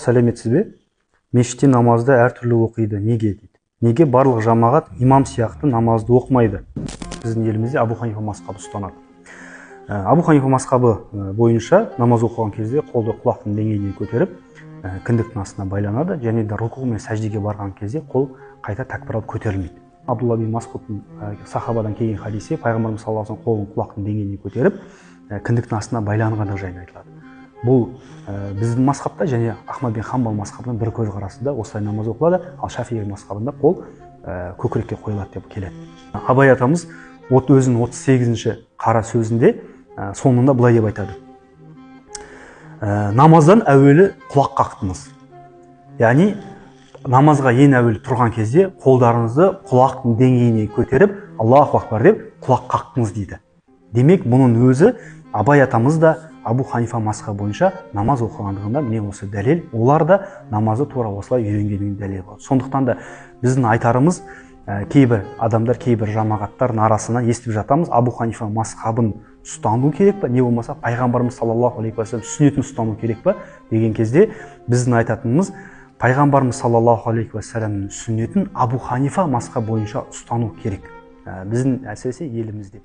сәлеметсіз бе? Мешітте намазды әртүрлі оқиды. Неге дейді? Неге барлық жамағат имам сияқты намазды оқымайды? Біздің елімізде Абу Ханифа мазхабы ұстанады. Абу Ханифа мазхабы бойынша намаз оқыған кезде қолды құлақтың деңгейіне көтеріп, кіндіктің астына байланады, және де рукуға мен сәждеге барған кезде қол қайта тәкбір алып көтерілмейді. Абдулла бин Масғудтың сахабадан келген хадисте пайғамбарымыз саллаллаху алейхи ва саллям қолын құлақтың деңгейіне көтеріп, кіндіктің астына байланғандығы жайында айтылады. Бұл біздің мазхабта және Ахмад бин Хамбал мазхабының бір көзқарасында осылай намаз оқылады, ал Шафии мазхабында қол көкірекке қойылады деп келеді. Абай атамыз өзінің 38-ші қара сөзінде соңында былай деп айтады: намаздан әуелі құлақ қақтыңыз. Яғни намазға ең әуелі тұрған кезде қолдарыңызды құлақтың деңгейіне көтеріп, Аллаху акбар деп құлақ қақтыңыз дейді. Демек, бұның өзі Абай атамыз да Абу Ханифа мазхабы бойынша намаз оқығандығында міне осы дәлел, олар да намазды тура осылай үйренгенінің дәлелі болады. Сондықтан да біздің айтарымыз, кейбір адамдар, кейбір жамағаттардың арасынан естіп жатамыз, Абу Ханифа мазхабын ұстану керек па, не болмаса пайғамбарымыз саллаллаху алейхи ва саллям сүннетін ұстану керек па деген кезде біздің айтатынымыз, пайғамбарымыз саллаллаху алейхи ва саллямның сүннетін Абу Ханифа мазхабы бойынша ұстану керек. Біздің әсіресе елімізде.